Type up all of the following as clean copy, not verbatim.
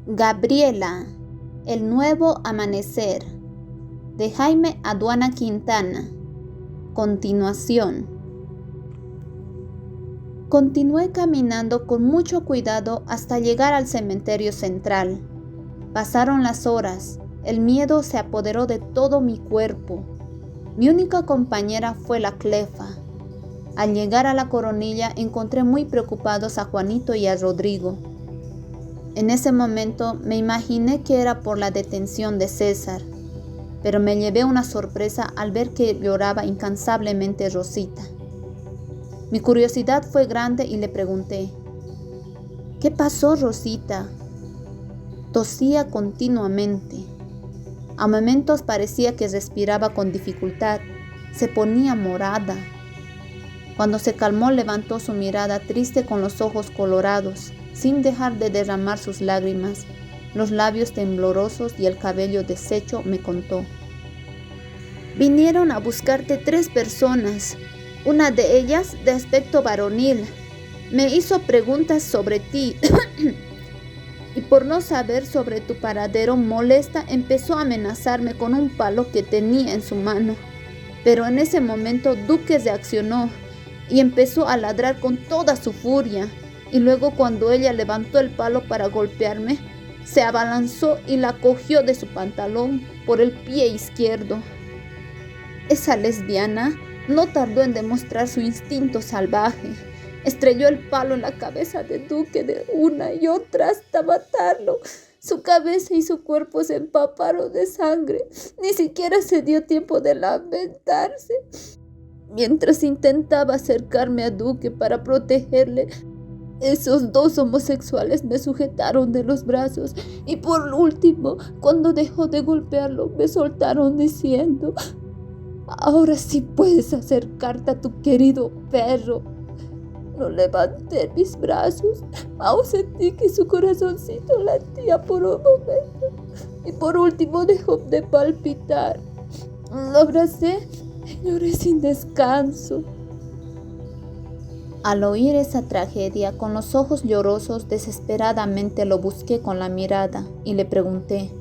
Gabriela, el nuevo amanecer, de Jaime Aduana Quintana. Continuación. Continué caminando con mucho cuidado hasta llegar al cementerio central. Pasaron las horas, el miedo se apoderó de todo mi cuerpo. Mi única compañera fue la Clefa. Al llegar a la Coronilla encontré muy preocupados a Juanito y a Rodrigo. En ese momento me imaginé que era por la detención de César, pero me llevé una sorpresa al ver que lloraba incansablemente Rosita. Mi curiosidad fue grande y le pregunté: ¿qué pasó, Rosita? Tosía continuamente. A momentos parecía que respiraba con dificultad. Se ponía morada. Cuando se calmó, levantó su mirada triste con los ojos colorados, sin dejar de derramar sus lágrimas. Los labios temblorosos y el cabello deshecho, me contó: vinieron a buscarte 3 personas. Una de ellas, de aspecto varonil, me hizo preguntas sobre ti y por no saber sobre tu paradero molesta empezó a amenazarme con un palo que tenía en su mano. Pero en ese momento Duque reaccionó y empezó a ladrar con toda su furia. Y luego, cuando ella levantó el palo para golpearme, se abalanzó y la cogió de su pantalón por el pie izquierdo. Esa lesbiana no tardó en demostrar su instinto salvaje. Estrelló el palo en la cabeza de Duque de una y otra hasta matarlo. Su cabeza y su cuerpo se empaparon de sangre. Ni siquiera se dio tiempo de lamentarse. Mientras intentaba acercarme a Duque para protegerle, esos 2 homosexuales me sujetaron de los brazos y por último, cuando dejó de golpearlo, me soltaron diciendo: ahora sí puedes acercarte a tu querido perro. No levanté mis brazos, aún sentí que su corazoncito latía por un momento y por último dejó de palpitar. Lo abracé y lloré sin descanso. Al oír esa tragedia, con los ojos llorosos, desesperadamente lo busqué con la mirada y le pregunté: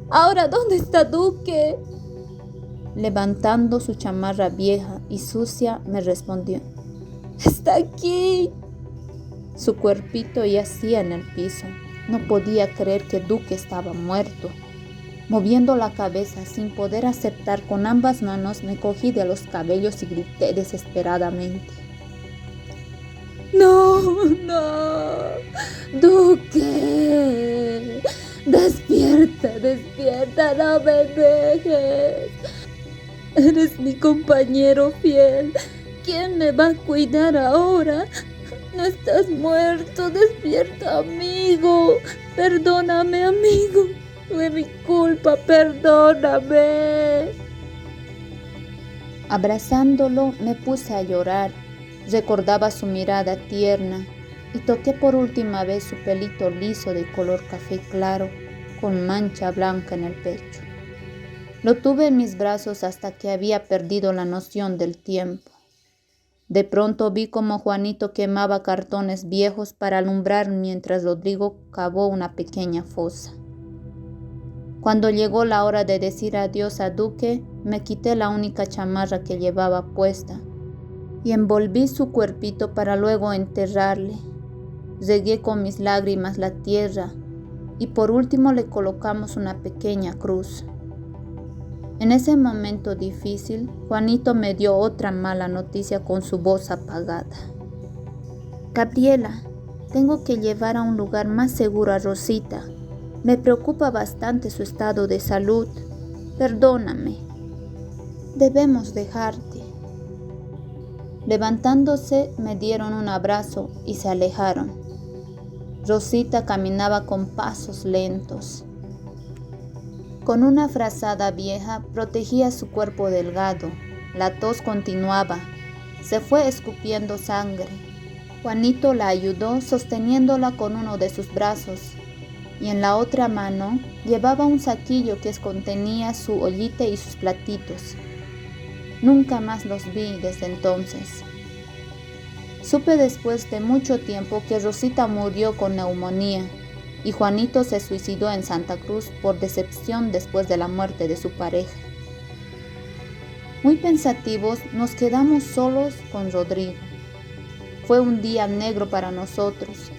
¿ahora dónde está Duque? Levantando su chamarra vieja y sucia, me respondió: está aquí. Su cuerpito yacía en el piso. No podía creer que Duque estaba muerto. Moviendo la cabeza sin poder aceptar, con ambas manos me cogí de los cabellos y grité desesperadamente: ¡no, no! ¡Duque! ¡Despierta, despierta! ¡No me dejes! Eres mi compañero fiel. ¿Quién me va a cuidar ahora? No estás muerto. Despierta, amigo. Perdóname, amigo. Fue mi culpa. Perdóname. Abrazándolo, me puse a llorar. Recordaba su mirada tierna y toqué por última vez su pelito liso de color café claro, con mancha blanca en el pecho. Lo tuve en mis brazos hasta que había perdido la noción del tiempo. De pronto vi como Juanito quemaba cartones viejos para alumbrar mientras Rodrigo cavó una pequeña fosa. Cuando llegó la hora de decir adiós a Duque, me quité la única chamarra que llevaba puesta y envolví su cuerpito para luego enterrarle. Regué con mis lágrimas la tierra y por último le colocamos una pequeña cruz. En ese momento difícil, Juanito me dio otra mala noticia con su voz apagada: Gabriela, tengo que llevar a un lugar más seguro a Rosita. Me preocupa bastante su estado de salud. Perdóname. Debemos dejarte. Levantándose, me dieron un abrazo y se alejaron. Rosita caminaba con pasos lentos. Con una frazada vieja protegía su cuerpo delgado. La tos continuaba. Se fue escupiendo sangre. Juanito la ayudó sosteniéndola con uno de sus brazos y en la otra mano llevaba un saquillo que contenía su ollita y sus platitos. Nunca más los vi desde entonces. Supe después de mucho tiempo que Rosita murió con neumonía y Juanito se suicidó en Santa Cruz por decepción después de la muerte de su pareja. Muy pensativos, nos quedamos solos con Rodrigo. Fue un día negro para nosotros.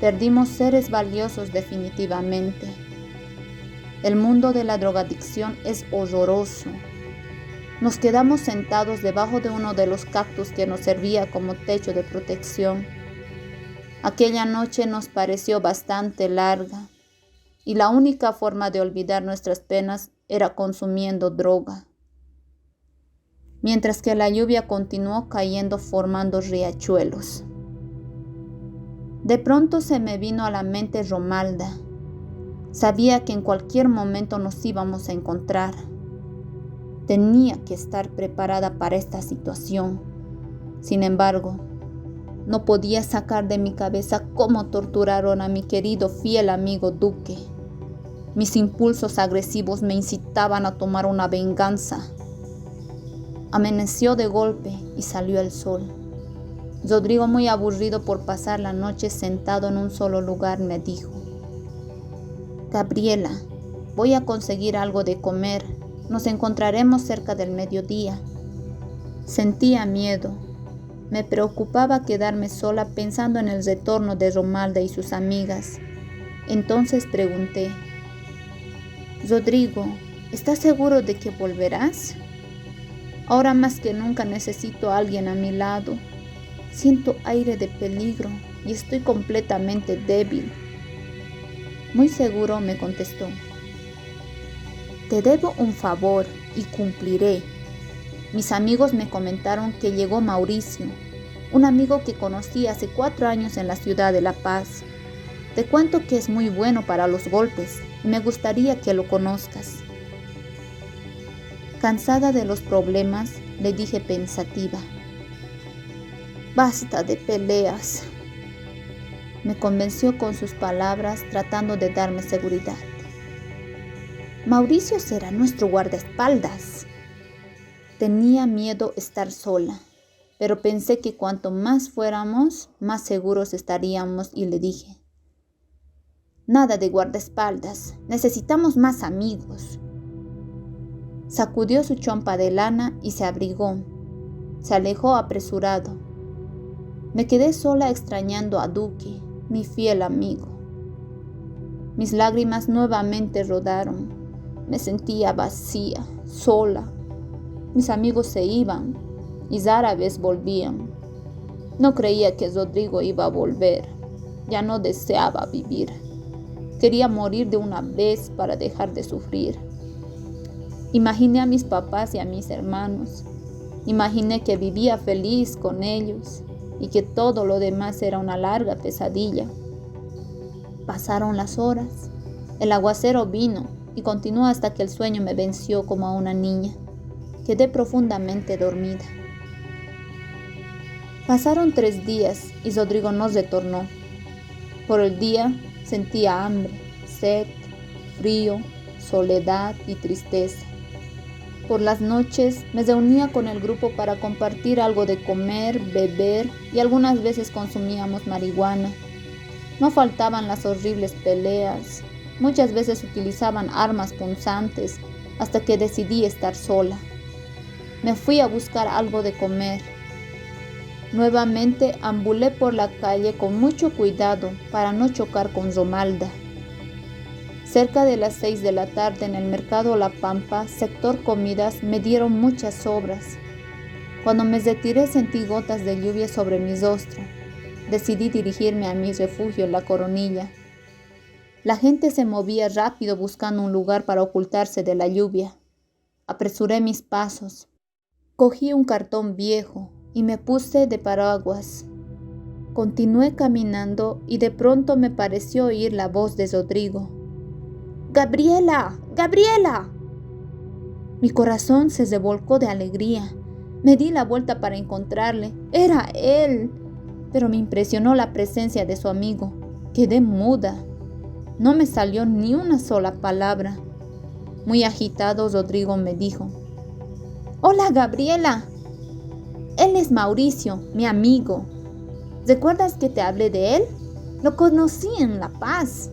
Perdimos seres valiosos definitivamente. El mundo de la drogadicción es horroroso. Nos quedamos sentados debajo de uno de los cactus que nos servía como techo de protección. Aquella noche nos pareció bastante larga y la única forma de olvidar nuestras penas era consumiendo droga. Mientras que la lluvia continuó cayendo formando riachuelos. De pronto se me vino a la mente Romalda. Sabía que en cualquier momento nos íbamos a encontrar. Tenía que estar preparada para esta situación. Sin embargo, no podía sacar de mi cabeza cómo torturaron a mi querido fiel amigo Duque. Mis impulsos agresivos me incitaban a tomar una venganza. Amaneció de golpe y salió el sol. Rodrigo, muy aburrido por pasar la noche sentado en un solo lugar, me dijo: Gabriela, voy a conseguir algo de comer. Nos encontraremos cerca del mediodía. Sentía miedo. Me preocupaba quedarme sola pensando en el retorno de Romalda y sus amigas. Entonces pregunté: Rodrigo, ¿estás seguro de que volverás? Ahora más que nunca necesito a alguien a mi lado. Siento aire de peligro y estoy completamente débil. Muy seguro, me contestó. Te debo un favor y cumpliré. Mis amigos me comentaron que llegó Mauricio, un amigo que conocí hace 4 años en la ciudad de La Paz. Te cuento que es muy bueno para los golpes y me gustaría que lo conozcas. Cansada de los problemas, le dije pensativa: Basta de peleas. Me convenció con sus palabras, tratando de darme seguridad. Mauricio será nuestro guardaespaldas. Tenía miedo estar sola, pero pensé que cuanto más fuéramos, más seguros estaríamos y le dije: Nada de guardaespaldas, necesitamos más amigos. Sacudió su chompa de lana y se abrigó. Se alejó apresurado. Me quedé sola extrañando a Duque, mi fiel amigo. Mis lágrimas nuevamente rodaron. Me sentía vacía, sola. Mis amigos se iban y rara vez volvían. No creía que Rodrigo iba a volver. Ya no deseaba vivir. Quería morir de una vez para dejar de sufrir. Imaginé a mis papás y a mis hermanos. Imaginé que vivía feliz con ellos y que todo lo demás era una larga pesadilla. Pasaron las horas. El aguacero vino y continuó hasta que el sueño me venció como a una niña. Quedé profundamente dormida. Pasaron 3 días y Rodrigo no retornó. Por el día sentía hambre, sed, frío, soledad y tristeza. Por las noches me reunía con el grupo para compartir algo de comer, beber y algunas veces consumíamos marihuana. No faltaban las horribles peleas. Muchas veces utilizaban armas punzantes hasta que decidí estar sola. Me fui a buscar algo de comer. Nuevamente ambulé por la calle con mucho cuidado para no chocar con Romalda. Cerca de las 6 de la tarde en el mercado La Pampa, sector comidas, me dieron muchas sobras. Cuando me retiré sentí gotas de lluvia sobre mi rostro. Decidí dirigirme a mi refugio en La Coronilla. La gente se movía rápido buscando un lugar para ocultarse de la lluvia. Apresuré mis pasos. Cogí un cartón viejo y me puse de paraguas. Continué caminando y de pronto me pareció oír la voz de Rodrigo. ¡Gabriela! ¡Gabriela! Mi corazón se revolcó de alegría. Me di la vuelta para encontrarle. ¡Era él! Pero me impresionó la presencia de su amigo. Quedé muda. No me salió ni una sola palabra. Muy agitado, Rodrigo me dijo: ¡Hola, Gabriela! Él es Mauricio, mi amigo. ¿Recuerdas que te hablé de él? Lo conocí en La Paz.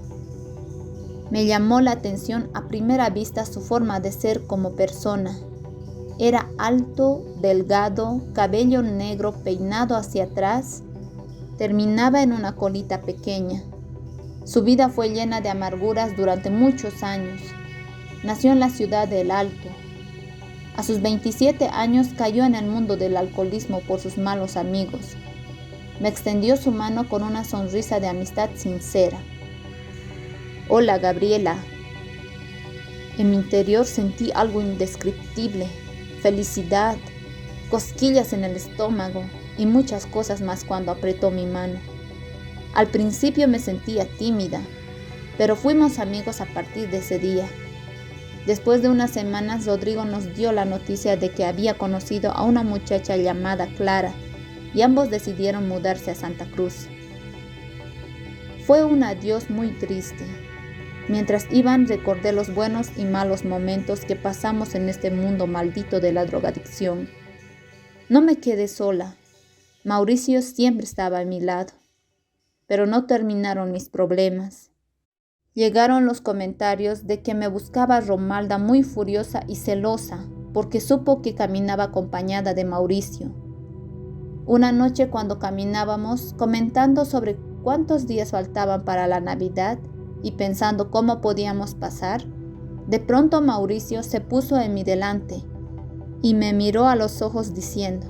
Me llamó la atención a primera vista su forma de ser como persona. Era alto, delgado, cabello negro peinado hacia atrás, terminaba en una colita pequeña. Su vida fue llena de amarguras durante muchos años. Nació en la ciudad de El Alto. A sus 27 años cayó en el mundo del alcoholismo por sus malos amigos. Me extendió su mano con una sonrisa de amistad sincera. Hola, Gabriela. En mi interior sentí algo indescriptible, felicidad, cosquillas en el estómago y muchas cosas más cuando apretó mi mano. Al principio me sentía tímida, pero fuimos amigos a partir de ese día. Después de unas semanas, Rodrigo nos dio la noticia de que había conocido a una muchacha llamada Clara y ambos decidieron mudarse a Santa Cruz. Fue un adiós muy triste. Mientras iban, recordé los buenos y malos momentos que pasamos en este mundo maldito de la drogadicción. No me quedé sola. Mauricio siempre estaba a mi lado. Pero no terminaron mis problemas. Llegaron los comentarios de que me buscaba Romalda muy furiosa y celosa porque supo que caminaba acompañada de Mauricio. Una noche cuando caminábamos comentando sobre cuántos días faltaban para la Navidad y pensando cómo podíamos pasar, de pronto Mauricio se puso en mi delante y me miró a los ojos diciendo: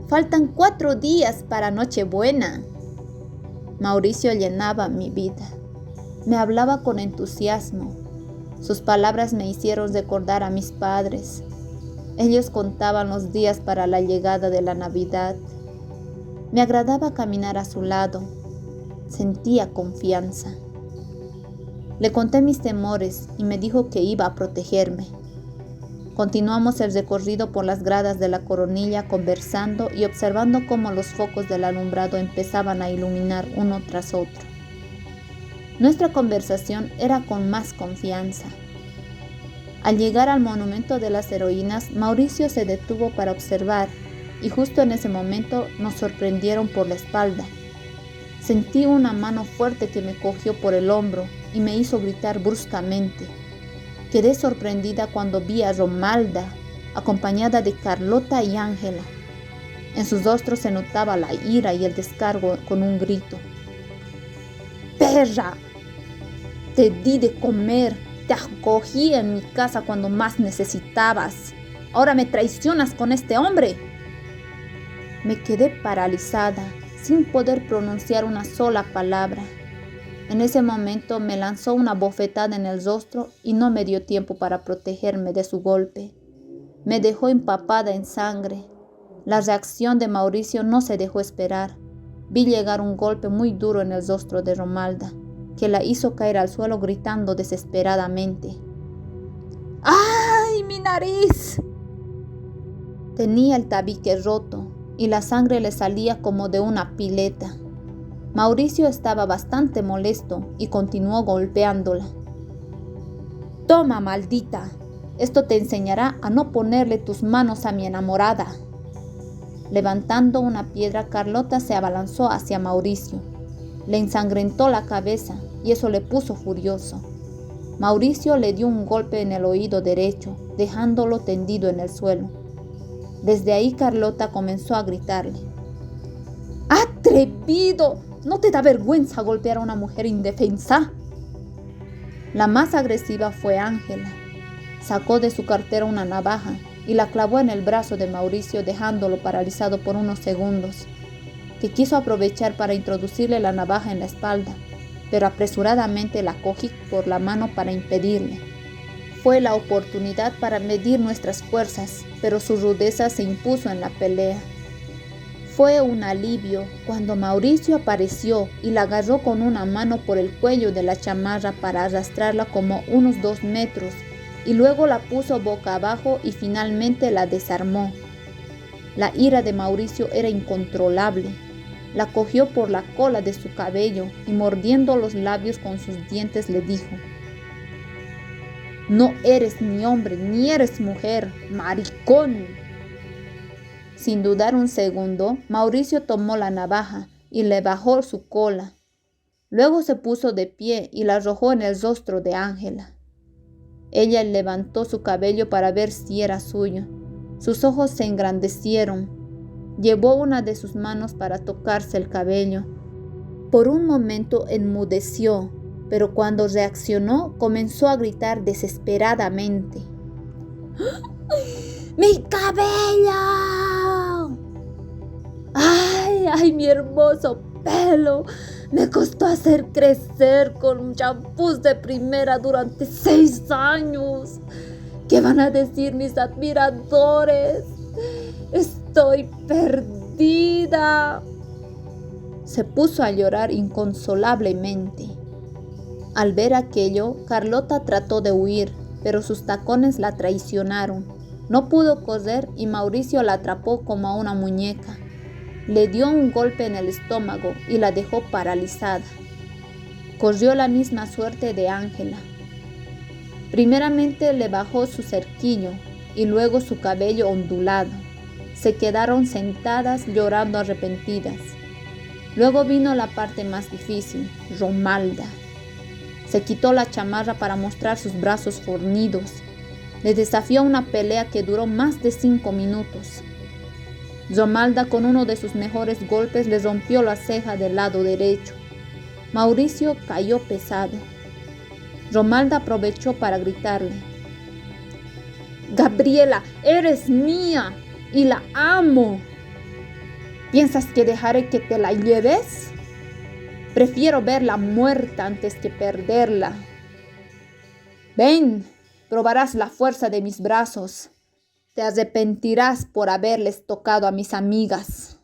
«Faltan 4 días para Nochebuena». Mauricio llenaba mi vida. Me hablaba con entusiasmo. Sus palabras me hicieron recordar a mis padres. Ellos contaban los días para la llegada de la Navidad. Me agradaba caminar a su lado. Sentía confianza. Le conté mis temores y me dijo que iba a protegerme. Continuamos el recorrido por las gradas de la Coronilla conversando y observando cómo los focos del alumbrado empezaban a iluminar uno tras otro. Nuestra conversación era con más confianza. Al llegar al monumento de las heroínas, Mauricio se detuvo para observar y justo en ese momento nos sorprendieron por la espalda. Sentí una mano fuerte que me cogió por el hombro y me hizo gritar bruscamente. Quedé sorprendida cuando vi a Romalda, acompañada de Carlota y Ángela. En sus rostros se notaba la ira y el descargo con un grito. «¡Perra! Te di de comer, te acogí en mi casa cuando más necesitabas. Ahora me traicionas con este hombre». Me quedé paralizada, sin poder pronunciar una sola palabra. En ese momento me lanzó una bofetada en el rostro y no me dio tiempo para protegerme de su golpe. Me dejó empapada en sangre. La reacción de Mauricio no se dejó esperar. Vi llegar un golpe muy duro en el rostro de Romalda, que la hizo caer al suelo gritando desesperadamente. ¡Ay, mi nariz! Tenía el tabique roto y la sangre le salía como de una pileta. Mauricio estaba bastante molesto y continuó golpeándola. «Toma, maldita, esto te enseñará a no ponerle tus manos a mi enamorada». Levantando una piedra, Carlota se abalanzó hacia Mauricio. Le ensangrentó la cabeza y eso le puso furioso. Mauricio le dio un golpe en el oído derecho, dejándolo tendido en el suelo. Desde ahí Carlota comenzó a gritarle. «¡Atrevido! ¿No te da vergüenza golpear a una mujer indefensa?». La más agresiva fue Ángela. Sacó de su cartera una navaja y la clavó en el brazo de Mauricio, dejándolo paralizado por unos segundos, que quiso aprovechar para introducirle la navaja en la espalda, pero apresuradamente la cogí por la mano para impedirle. Fue la oportunidad para medir nuestras fuerzas, pero su rudeza se impuso en la pelea. Fue un alivio cuando Mauricio apareció y la agarró con una mano por el cuello de la chamarra para arrastrarla como unos 2 metros y luego la puso boca abajo y finalmente la desarmó. La ira de Mauricio era incontrolable. La cogió por la cola de su cabello y mordiendo los labios con sus dientes le dijo: «No eres ni hombre ni eres mujer, maricón». Sin dudar un segundo, Mauricio tomó la navaja y le bajó su cola. Luego se puso de pie y la arrojó en el rostro de Ángela. Ella levantó su cabello para ver si era suyo. Sus ojos se engrandecieron. Llevó una de sus manos para tocarse el cabello. Por un momento enmudeció, pero cuando reaccionó comenzó a gritar desesperadamente. ¡Mi cabello! ¡Ay, ay, mi hermoso pelo! Me costó hacer crecer con champús de primera durante 6 años. ¿Qué van a decir mis admiradores? Estoy perdida. Se puso a llorar inconsolablemente. Al ver aquello, Carlota trató de huir, pero sus tacones la traicionaron. No pudo correr y Mauricio la atrapó como a una muñeca. Le dio un golpe en el estómago y la dejó paralizada. Corrió la misma suerte de Ángela. Primeramente le bajó su cerquillo y luego su cabello ondulado. Se quedaron sentadas llorando arrepentidas. Luego vino la parte más difícil, Romalda. Se quitó la chamarra para mostrar sus brazos fornidos. Le desafió a una pelea que duró más de 5 minutos. Romalda con uno de sus mejores golpes le rompió la ceja del lado derecho. Mauricio cayó pesado. Romalda aprovechó para gritarle: «Gabriela, eres mía y la amo. ¿Piensas que dejaré que te la lleves? Prefiero verla muerta antes que perderla. Ven, probarás la fuerza de mis brazos. Te arrepentirás por haberles tocado a mis amigas».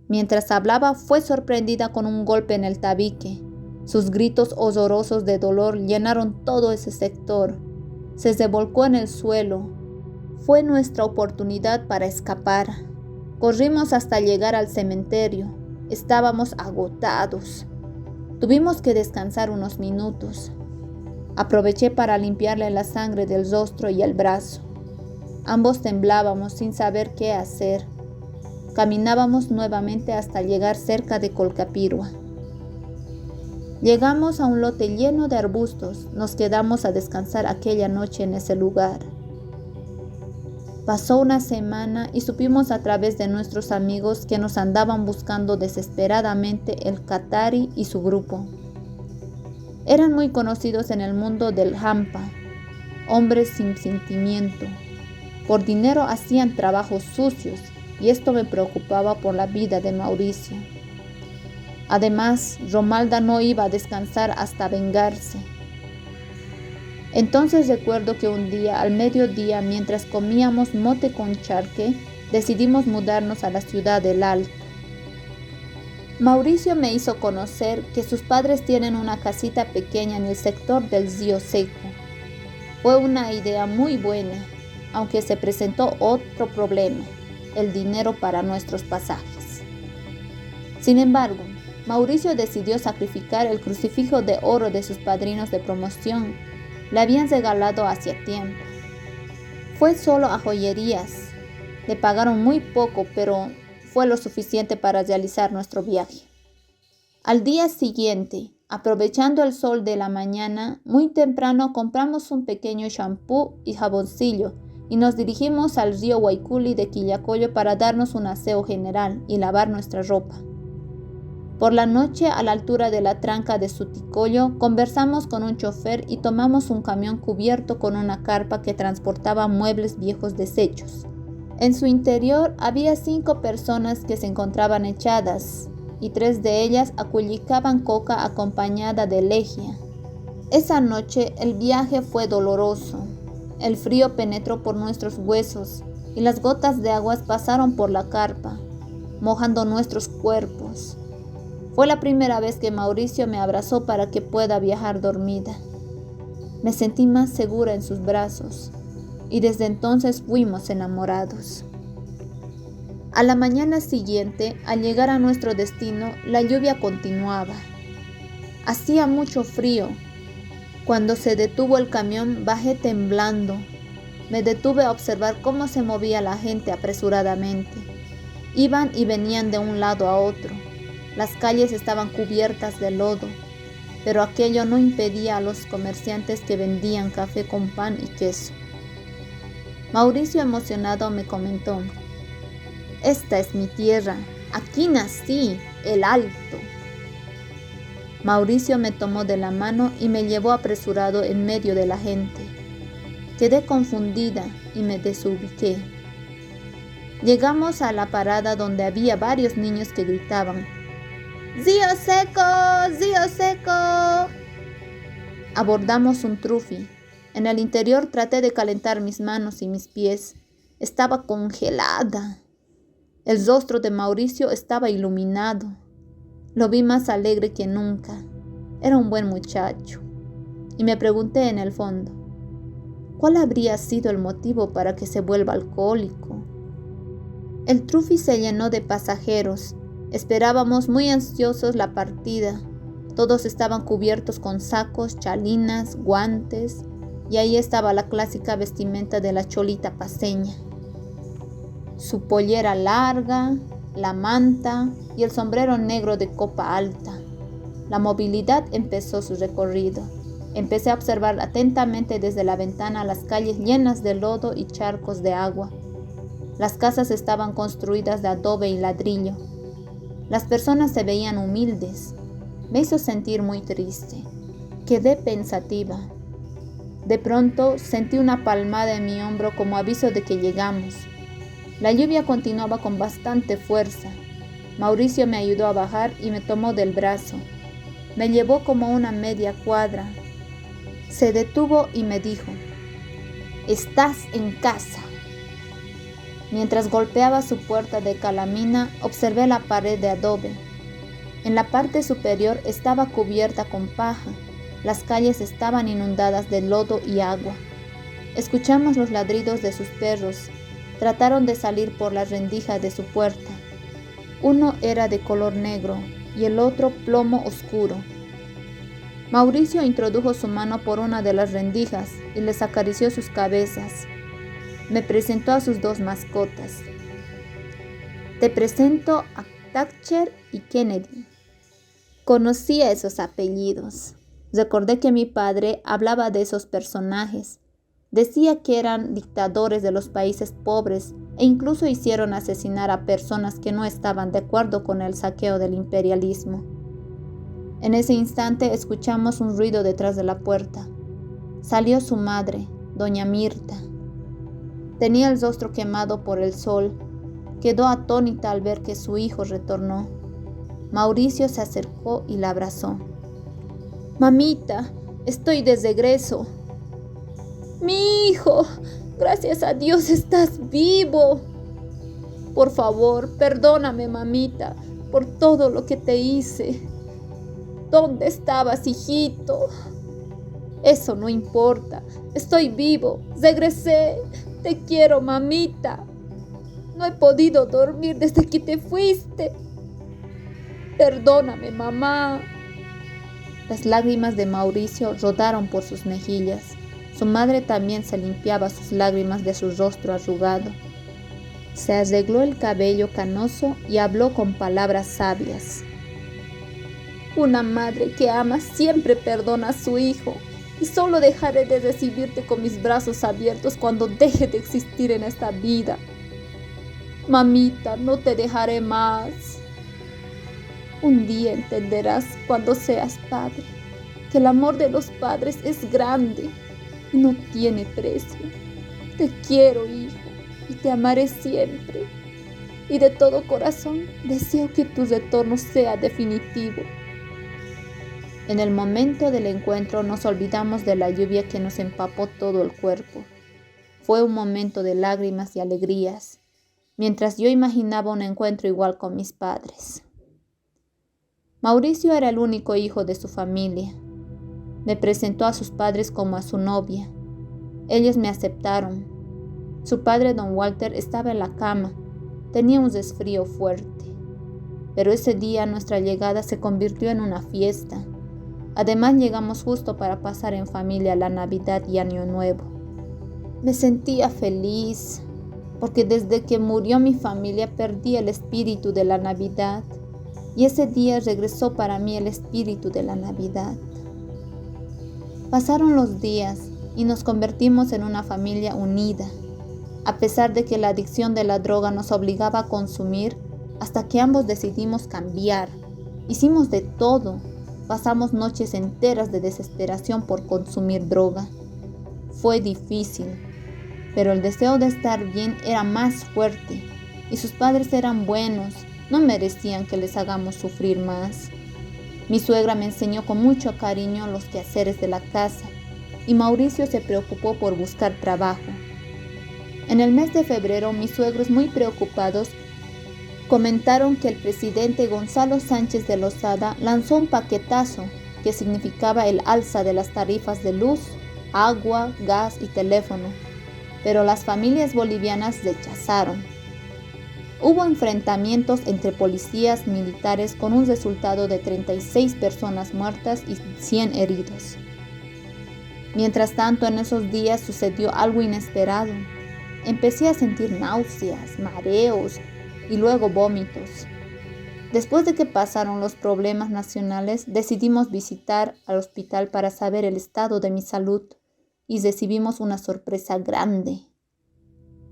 Mientras hablaba, fue sorprendida con un golpe en el tabique. Sus gritos horrorosos de dolor llenaron todo ese sector. Se revolcó en el suelo. Fue nuestra oportunidad para escapar. Corrimos hasta llegar al cementerio. Estábamos agotados. Tuvimos que descansar unos minutos. Aproveché para limpiarle la sangre del rostro y el brazo. Ambos temblábamos sin saber qué hacer. Caminábamos nuevamente hasta llegar cerca de Colcapirua. Llegamos a un lote lleno de arbustos. Nos quedamos a descansar aquella noche en ese lugar. Pasó una semana y supimos a través de nuestros amigos que nos andaban buscando desesperadamente el Katari y su grupo. Eran muy conocidos en el mundo del hampa, hombres sin sentimiento. Por dinero hacían trabajos sucios y esto me preocupaba por la vida de Mauricio. Además, Romalda no iba a descansar hasta vengarse. Entonces recuerdo que un día, al mediodía, mientras comíamos mote con charque, decidimos mudarnos a la ciudad del Alto. Mauricio me hizo conocer que sus padres tienen una casita pequeña en el sector del Río Seco. Fue una idea muy buena, aunque se presentó otro problema: el dinero para nuestros pasajes. Sin embargo, Mauricio decidió sacrificar el crucifijo de oro de sus padrinos de promoción. Le habían regalado hacía tiempo. Fue solo a joyerías. Le pagaron muy poco, pero fue lo suficiente para realizar nuestro viaje. Al día siguiente, aprovechando el sol de la mañana, muy temprano compramos un pequeño shampoo y jaboncillo y nos dirigimos al río Huayculi de Quillacollo para darnos un aseo general y lavar nuestra ropa. Por la noche, a la altura de la tranca de Suticollo, conversamos con un chofer y tomamos un camión cubierto con una carpa que transportaba muebles viejos desechos. En su interior había 5 personas que se encontraban echadas y 3 de ellas acullicaban coca acompañada de legia. Esa noche el viaje fue doloroso. El frío penetró por nuestros huesos y las gotas de agua pasaron por la carpa, mojando nuestros cuerpos. Fue la primera vez que Mauricio me abrazó para que pueda viajar dormida. Me sentí más segura en sus brazos y desde entonces fuimos enamorados. A la mañana siguiente, al llegar a nuestro destino, la lluvia continuaba. Hacía mucho frío. Cuando se detuvo el camión, bajé temblando. Me detuve a observar cómo se movía la gente apresuradamente. Iban y venían de un lado a otro. Las calles estaban cubiertas de lodo, pero aquello no impedía a los comerciantes que vendían café con pan y queso. Mauricio, emocionado, me comentó: «Esta es mi tierra, aquí nací, el Alto». Mauricio me tomó de la mano y me llevó apresurado en medio de la gente. Quedé confundida y me desubiqué. Llegamos a la parada donde había varios niños que gritaban: «¡Zio Seco! ¡Zio Seco!». Abordamos un trufi. En el interior traté de calentar mis manos y mis pies. Estaba congelada. El rostro de Mauricio estaba iluminado. Lo vi más alegre que nunca. Era un buen muchacho. Y me pregunté en el fondo: ¿cuál habría sido el motivo para que se vuelva alcohólico? El trufi se llenó de pasajeros. Esperábamos muy ansiosos la partida. Todos estaban cubiertos con sacos, chalinas, guantes, y ahí estaba la clásica vestimenta de la cholita paceña. Su pollera larga, la manta y el sombrero negro de copa alta. La movilidad empezó su recorrido. Empecé a observar atentamente desde la ventana las calles llenas de lodo y charcos de agua. Las casas estaban construidas de adobe y ladrillo. Las personas se veían humildes. Me hizo sentir muy triste. Quedé pensativa. De pronto sentí una palmada en mi hombro como aviso de que llegamos. La lluvia continuaba con bastante fuerza. Mauricio me ayudó a bajar y me tomó del brazo. Me llevó como una media cuadra. Se detuvo y me dijo: «Estás en casa». Mientras golpeaba su puerta de calamina, observé la pared de adobe. En la parte superior estaba cubierta con paja. Las calles estaban inundadas de lodo y agua. Escuchamos los ladridos de sus perros. Trataron de salir por la rendija de su puerta. Uno era de color negro y el otro plomo oscuro. Mauricio introdujo su mano por una de las rendijas y les acarició sus cabezas. Me presentó a sus dos mascotas. «Te presento a Thatcher y Kennedy». Conocía esos apellidos. Recordé que mi padre hablaba de esos personajes. Decía que eran dictadores de los países pobres e incluso hicieron asesinar a personas que no estaban de acuerdo con el saqueo del imperialismo. En ese instante escuchamos un ruido detrás de la puerta. Salió su madre, doña Mirta. Tenía el rostro quemado por el sol. Quedó atónita al ver que su hijo retornó. Mauricio se acercó y la abrazó. «Mamita, estoy de regreso». «Mi hijo, gracias a Dios estás vivo». «Por favor, perdóname, mamita, por todo lo que te hice». «¿Dónde estabas, hijito?» «Eso no importa, estoy vivo, regresé. Te quiero, mamita. No he podido dormir desde que te fuiste. Perdóname, mamá». Las lágrimas de Mauricio rodaron por sus mejillas. Su madre también se limpiaba sus lágrimas de su rostro arrugado. Se arregló el cabello canoso y habló con palabras sabias. «Una madre que ama siempre perdona a su hijo, y solo dejaré de recibirte con mis brazos abiertos cuando deje de existir en esta vida. Mamita, no te dejaré más. Un día entenderás, cuando seas padre, que el amor de los padres es grande y no tiene precio. Te quiero, hijo, y te amaré siempre. Y de todo corazón deseo que tu retorno sea definitivo». En el momento del encuentro nos olvidamos de la lluvia que nos empapó todo el cuerpo. Fue un momento de lágrimas y alegrías, mientras yo imaginaba un encuentro igual con mis padres. Mauricio era el único hijo de su familia. Me presentó a sus padres como a su novia. Ellos me aceptaron. Su padre, don Walter, estaba en la cama. Tenía un resfrío fuerte. Pero ese día nuestra llegada se convirtió en una fiesta. Además, llegamos justo para pasar en familia la Navidad y Año Nuevo. Me sentía feliz, porque desde que murió mi familia perdí el espíritu de la Navidad. y ese día regresó para mí el espíritu de la Navidad. Pasaron los días y nos convertimos en una familia unida, a pesar de que la adicción de la droga nos obligaba a consumir, hasta que ambos decidimos cambiar. Hicimos de todo, pasamos noches enteras de desesperación por consumir droga. Fue difícil, pero el deseo de estar bien era más fuerte, y sus padres eran buenos, no merecían que les hagamos sufrir más. Mi suegra me enseñó con mucho cariño los quehaceres de la casa, y Mauricio se preocupó por buscar trabajo. En el mes de febrero, mis suegros, muy preocupados, comentaron que el presidente Gonzalo Sánchez de Lozada lanzó un paquetazo que significaba el alza de las tarifas de luz, agua, gas y teléfono, pero las familias bolivianas rechazaron. Hubo enfrentamientos entre policías militares con un resultado de 36 personas muertas y 100 heridos. Mientras tanto, en esos días sucedió algo inesperado. Empecé a sentir náuseas, mareos y luego vómitos. Después de que pasaron los problemas nacionales, decidimos visitar al hospital para saber el estado de mi salud y recibimos una sorpresa grande,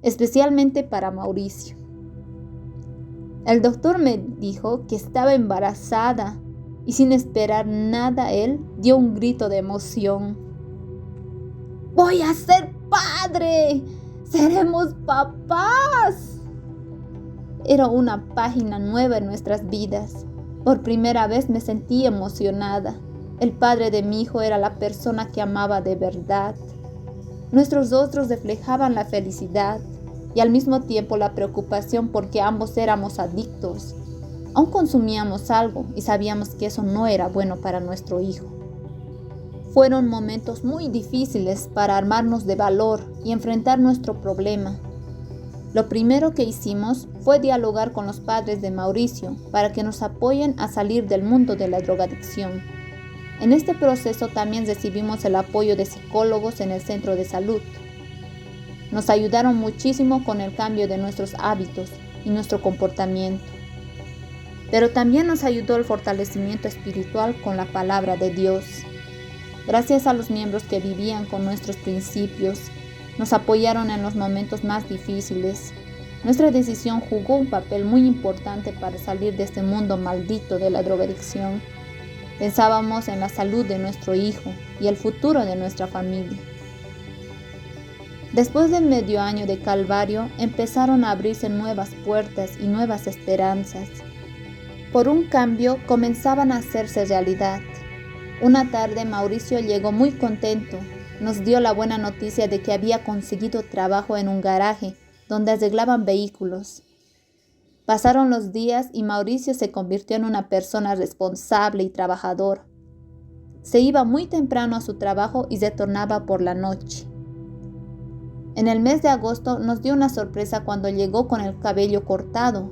especialmente para Mauricio. El doctor me dijo que estaba embarazada y sin esperar nada él dio un grito de emoción. ¡Voy a ser padre! ¡Seremos papás! Era una página nueva en nuestras vidas. Por primera vez me sentí emocionada. El padre de mi hijo era la persona que amaba de verdad. Nuestros rostros reflejaban la felicidad y al mismo tiempo la preocupación porque ambos éramos adictos. Aún consumíamos algo y sabíamos que eso no era bueno para nuestro hijo. Fueron momentos muy difíciles para armarnos de valor y enfrentar nuestro problema. Lo primero que hicimos fue dialogar con los padres de Mauricio para que nos apoyen a salir del mundo de la drogadicción. En este proceso también recibimos el apoyo de psicólogos en el centro de salud. Nos ayudaron muchísimo con el cambio de nuestros hábitos y nuestro comportamiento. Pero también nos ayudó el fortalecimiento espiritual con la palabra de Dios. Gracias a los miembros que vivían con nuestros principios, nos apoyaron en los momentos más difíciles. Nuestra decisión jugó un papel muy importante para salir de este mundo maldito de la drogadicción. Pensábamos en la salud de nuestro hijo y el futuro de nuestra familia. Después de medio año de calvario, empezaron a abrirse nuevas puertas y nuevas esperanzas. Por un cambio, comenzaban a hacerse realidad. Una tarde Mauricio llegó muy contento. Nos dio la buena noticia de que había conseguido trabajo en un garaje donde arreglaban vehículos. Pasaron los días y Mauricio se convirtió en una persona responsable y trabajador. Se iba muy temprano a su trabajo y retornaba por la noche. En el mes de agosto nos dio una sorpresa cuando llegó con el cabello cortado,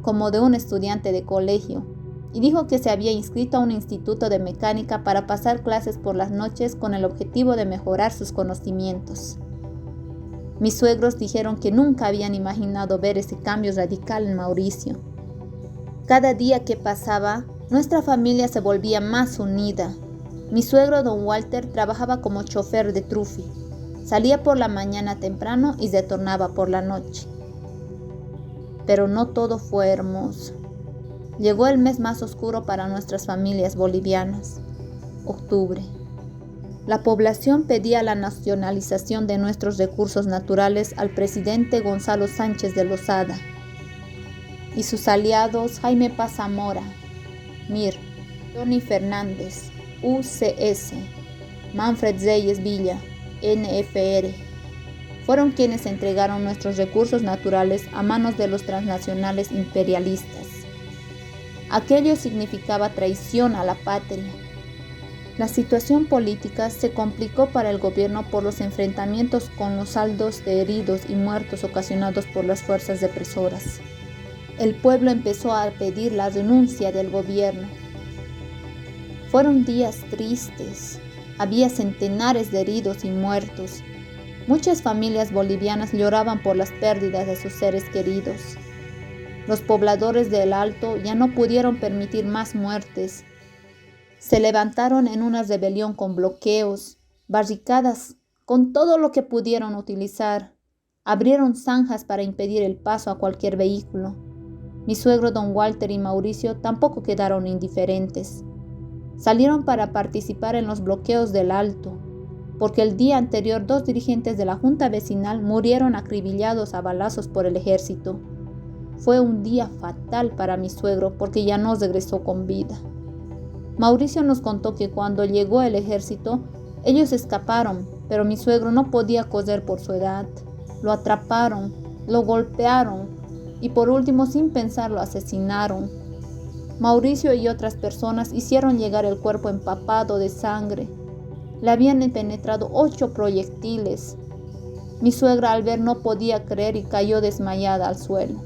como de un estudiante de colegio, y dijo que se había inscrito a un instituto de mecánica para pasar clases por las noches con el objetivo de mejorar sus conocimientos. Mis suegros dijeron que nunca habían imaginado ver ese cambio radical en Mauricio. Cada día que pasaba, nuestra familia se volvía más unida. Mi suegro, don Walter, trabajaba como chofer de trufi. Salía por la mañana temprano y retornaba por la noche. Pero no todo fue hermoso. Llegó el mes más oscuro para nuestras familias bolivianas, octubre. La población pedía la nacionalización de nuestros recursos naturales al presidente Gonzalo Sánchez de Lozada y sus aliados Jaime Paz Zamora, MIR, Tony Fernández, UCS, Manfred Reyes Villa, NFR. Fueron quienes entregaron nuestros recursos naturales a manos de los transnacionales imperialistas. Aquello significaba traición a la patria. La situación política se complicó para el gobierno por los enfrentamientos con los saldos de heridos y muertos ocasionados por las fuerzas represoras. El pueblo empezó a pedir la renuncia del gobierno. Fueron días tristes. Había centenares de heridos y muertos. Muchas familias bolivianas lloraban por las pérdidas de sus seres queridos. Los pobladores del Alto ya no pudieron permitir más muertes. Se levantaron en una rebelión con bloqueos, barricadas, con todo lo que pudieron utilizar. Abrieron zanjas para impedir el paso a cualquier vehículo. Mi suegro don Walter y Mauricio tampoco quedaron indiferentes. Salieron para participar en los bloqueos del Alto, porque el día anterior 2 dirigentes de la Junta Vecinal murieron acribillados a balazos por el ejército. Fue un día fatal para mi suegro porque ya no regresó con vida. Mauricio nos contó que cuando llegó el ejército, ellos escaparon, pero mi suegro no podía correr por su edad. Lo atraparon, lo golpearon y por último, sin pensar, lo asesinaron. Mauricio y otras personas hicieron llegar el cuerpo empapado de sangre. Le habían penetrado 8 proyectiles. Mi suegra al ver no podía creer y cayó desmayada al suelo.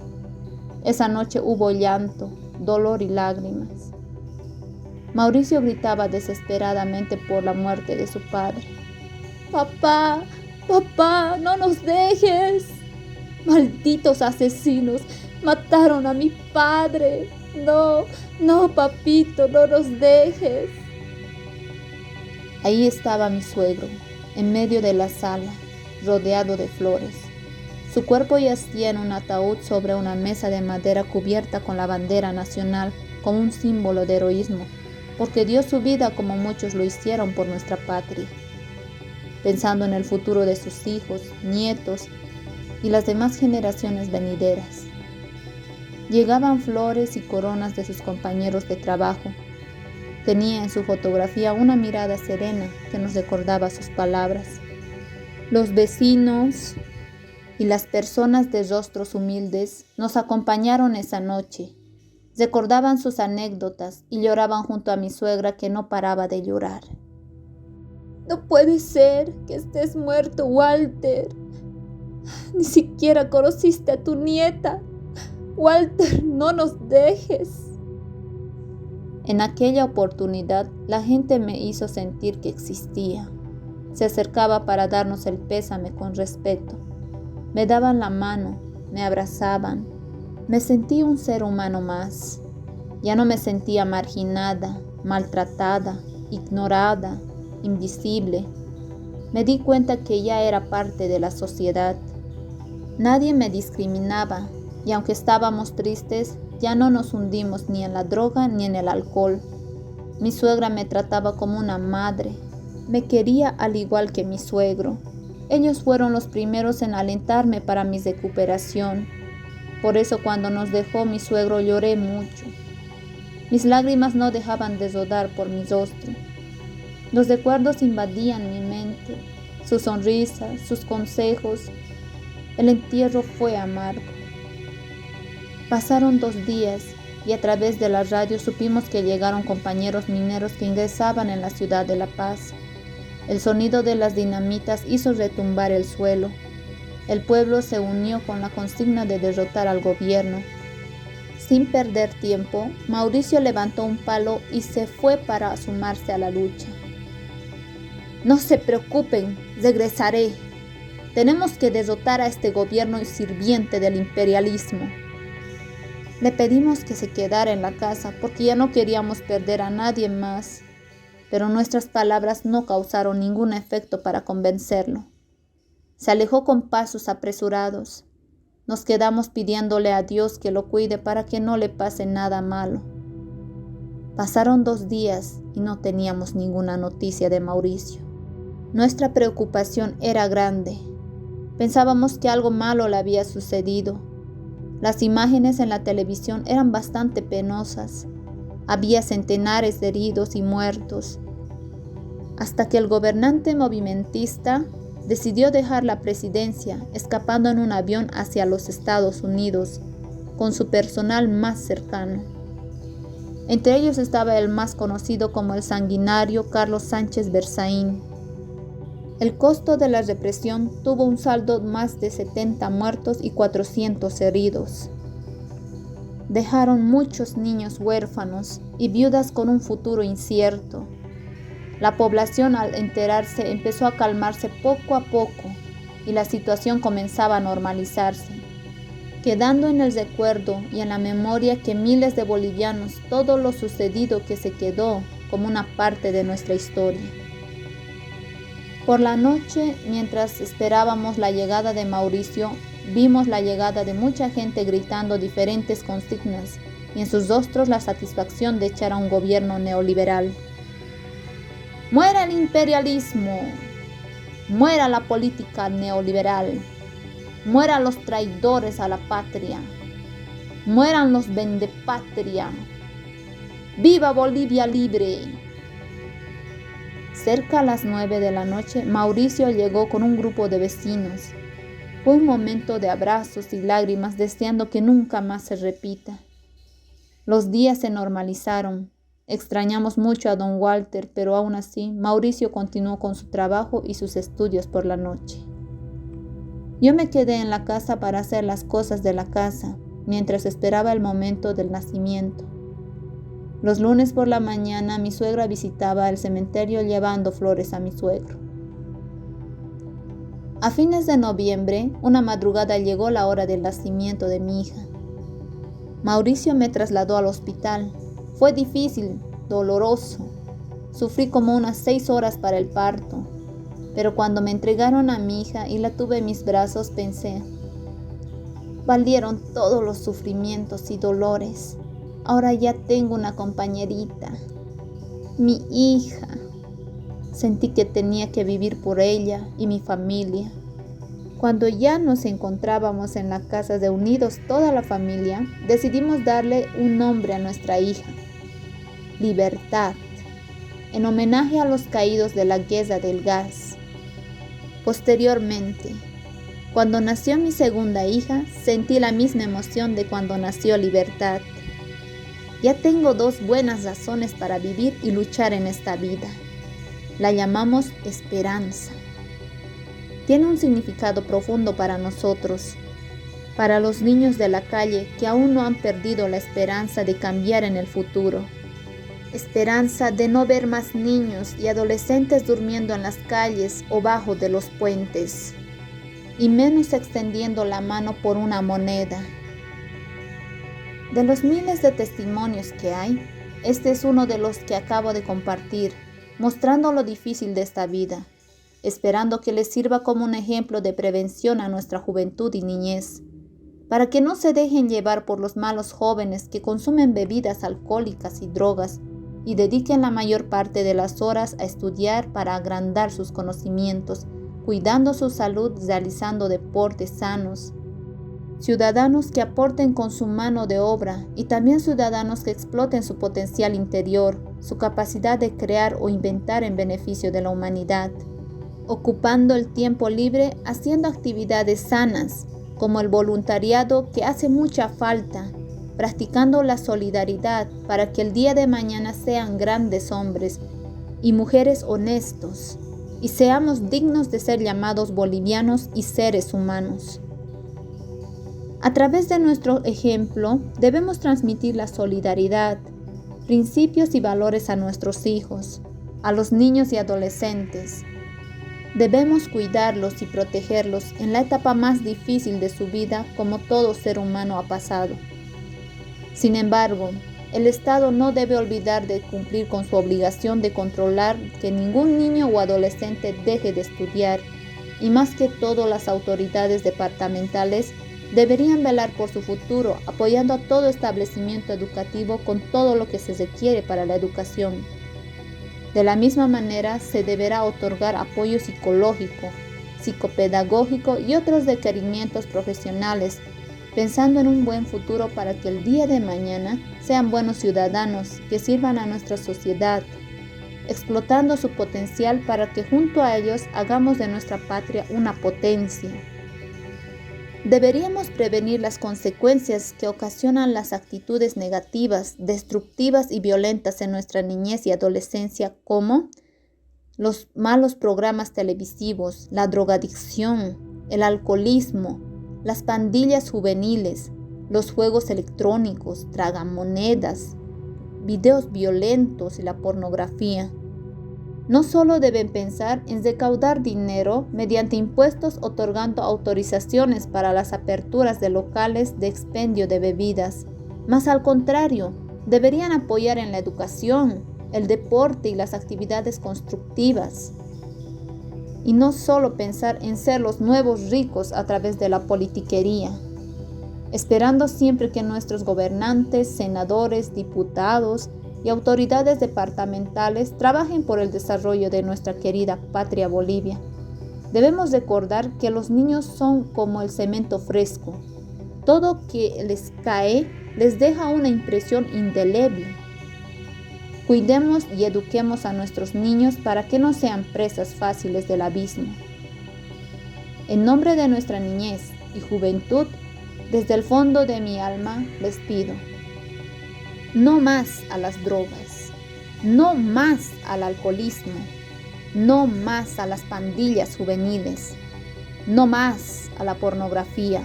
Esa noche hubo llanto, dolor y lágrimas. Mauricio gritaba desesperadamente por la muerte de su padre. «Papá, papá, no nos dejes. Malditos asesinos, mataron a mi padre. No, no, papito, no nos dejes». Ahí estaba mi suegro, en medio de la sala, rodeado de flores. Su cuerpo yacía en un ataúd sobre una mesa de madera cubierta con la bandera nacional como un símbolo de heroísmo, porque dio su vida como muchos lo hicieron por nuestra patria, pensando en el futuro de sus hijos, nietos y las demás generaciones venideras. Llegaban flores y coronas de sus compañeros de trabajo. Tenía en su fotografía una mirada serena que nos recordaba sus palabras. Los vecinos y las personas de rostros humildes nos acompañaron esa noche. Recordaban sus anécdotas y lloraban junto a mi suegra que no paraba de llorar. «No puede ser que estés muerto, Walter. Ni siquiera conociste a tu nieta. Walter, no nos dejes». En aquella oportunidad, la gente me hizo sentir que existía. Se acercaba para darnos el pésame con respeto. Me daban la mano, me abrazaban. Me sentí un ser humano más. Ya no me sentía marginada, maltratada, ignorada, invisible. Me di cuenta que ya era parte de la sociedad. Nadie me discriminaba y aunque estábamos tristes, ya no nos hundimos ni en la droga ni en el alcohol. Mi suegra me trataba como una madre. Me quería al igual que mi suegro. Ellos fueron los primeros en alentarme para mi recuperación. Por eso cuando nos dejó mi suegro lloré mucho. Mis lágrimas no dejaban de rodar por mi rostro. Los recuerdos invadían mi mente, su sonrisa, sus consejos. El entierro fue amargo. Pasaron 2 días y a través de la radio supimos que llegaron compañeros mineros que ingresaban en la ciudad de La Paz. El sonido de las dinamitas hizo retumbar el suelo. El pueblo se unió con la consigna de derrotar al gobierno. Sin perder tiempo, Mauricio levantó un palo y se fue para sumarse a la lucha. «No se preocupen, regresaré. Tenemos que derrotar a este gobierno sirviente del imperialismo». Le pedimos que se quedara en la casa porque ya no queríamos perder a nadie más, pero nuestras palabras no causaron ningún efecto para convencerlo. Se alejó con pasos apresurados. Nos quedamos pidiéndole a Dios que lo cuide para que no le pase nada malo. Pasaron 2 días y no teníamos ninguna noticia de Mauricio. Nuestra preocupación era grande. Pensábamos que algo malo le había sucedido. Las imágenes en la televisión eran bastante penosas. Había centenares de heridos y muertos. Hasta que el gobernante movimentista decidió dejar la presidencia, escapando en un avión hacia los Estados Unidos, con su personal más cercano. Entre ellos estaba el más conocido como el sanguinario Carlos Sánchez Berzaín. El costo de la represión tuvo un saldo más de 70 muertos y 400 heridos. Dejaron muchos niños huérfanos y viudas con un futuro incierto. La población, al enterarse, empezó a calmarse poco a poco y la situación comenzaba a normalizarse. quedando en el recuerdo y en la memoria que miles de bolivianos todo lo sucedido que se quedó como una parte de nuestra historia. Por la noche, mientras esperábamos la llegada de Mauricio, vimos la llegada de mucha gente gritando diferentes consignas y en sus rostros la satisfacción de echar a un gobierno neoliberal. ¡Muera el imperialismo! ¡Muera la política neoliberal! ¡Mueran los traidores a la patria! ¡Mueran los vendepatria! ¡Viva Bolivia libre! Cerca a las 9 de la noche, Mauricio llegó con un grupo de vecinos. Fue un momento de abrazos y lágrimas deseando que nunca más se repita. Los días se normalizaron. Extrañamos mucho a don Walter, pero aún así, Mauricio continuó con su trabajo y sus estudios por la noche. Yo me quedé en la casa para hacer las cosas de la casa, mientras esperaba el momento del nacimiento. Los lunes por la mañana mi suegra visitaba el cementerio llevando flores a mi suegro. A fines de noviembre, una madrugada llegó la hora del nacimiento de mi hija. Mauricio me trasladó al hospital. Fue difícil, doloroso. Sufrí como unas 6 horas para el parto, pero cuando me entregaron a mi hija y la tuve en mis brazos pensé, valieron todos los sufrimientos y dolores. Ahora ya tengo una compañerita, mi hija. Sentí que tenía que vivir por ella y mi familia. Cuando ya nos encontrábamos en la casa de unidos toda la familia, decidimos darle un nombre a nuestra hija, Libertad, en homenaje a los caídos de la guerra del gas. Posteriormente, cuando nació mi segunda hija, sentí la misma emoción de cuando nació Libertad. Ya tengo 2 buenas razones para vivir y luchar en esta vida. La llamamos esperanza. Tiene un significado profundo para nosotros, para los niños de la calle que aún no han perdido la esperanza de cambiar en el futuro. Esperanza de no ver más niños y adolescentes durmiendo en las calles o bajo de los puentes, y menos extendiendo la mano por una moneda. De los miles de testimonios que hay, este es uno de los que acabo de compartir, mostrando lo difícil de esta vida, esperando que les sirva como un ejemplo de prevención a nuestra juventud y niñez, para que no se dejen llevar por los malos jóvenes que consumen bebidas alcohólicas y drogas y dediquen la mayor parte de las horas a estudiar para agrandar sus conocimientos, cuidando su salud, realizando deportes sanos. Ciudadanos que aporten con su mano de obra y también ciudadanos que exploten su potencial interior, su capacidad de crear o inventar en beneficio de la humanidad, ocupando el tiempo libre haciendo actividades sanas, como el voluntariado que hace mucha falta, practicando la solidaridad para que el día de mañana sean grandes hombres y mujeres honestos y seamos dignos de ser llamados bolivianos y seres humanos. A través de nuestro ejemplo, debemos transmitir la solidaridad, principios y valores a nuestros hijos, a los niños y adolescentes. Debemos cuidarlos y protegerlos en la etapa más difícil de su vida, como todo ser humano ha pasado. Sin embargo, el Estado no debe olvidar de cumplir con su obligación de controlar que ningún niño o adolescente deje de estudiar, y más que todo las autoridades departamentales deberían velar por su futuro, apoyando a todo establecimiento educativo con todo lo que se requiere para la educación. De la misma manera, se deberá otorgar apoyo psicológico, psicopedagógico y otros requerimientos profesionales, pensando en un buen futuro para que el día de mañana sean buenos ciudadanos que sirvan a nuestra sociedad, explotando su potencial para que junto a ellos hagamos de nuestra patria una potencia. Deberíamos prevenir las consecuencias que ocasionan las actitudes negativas, destructivas y violentas en nuestra niñez y adolescencia, como los malos programas televisivos, la drogadicción, el alcoholismo, las pandillas juveniles, los juegos electrónicos, tragamonedas, videos violentos y la pornografía. No solo deben pensar en recaudar dinero mediante impuestos otorgando autorizaciones para las aperturas de locales de expendio de bebidas, mas al contrario, deberían apoyar en la educación, el deporte y las actividades constructivas. Y no solo pensar en ser los nuevos ricos a través de la politiquería, esperando siempre que nuestros gobernantes, senadores, diputados y autoridades departamentales trabajen por el desarrollo de nuestra querida patria Bolivia. Debemos recordar que los niños son como el cemento fresco. Todo que les cae les deja una impresión indeleble. Cuidemos y eduquemos a nuestros niños para que no sean presas fáciles del abismo. En nombre de nuestra niñez y juventud, desde el fondo de mi alma les pido: no más a las drogas, no más al alcoholismo, no más a las pandillas juveniles, no más a la pornografía,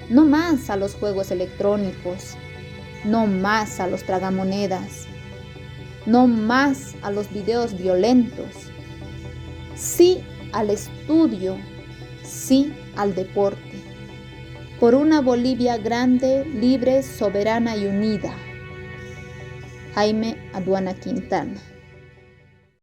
no más a los juegos electrónicos, no más a los tragamonedas, no más a los videos violentos. Sí al estudio, sí al deporte. Por una Bolivia grande, libre, soberana y unida. Jaime Aduana Quintana.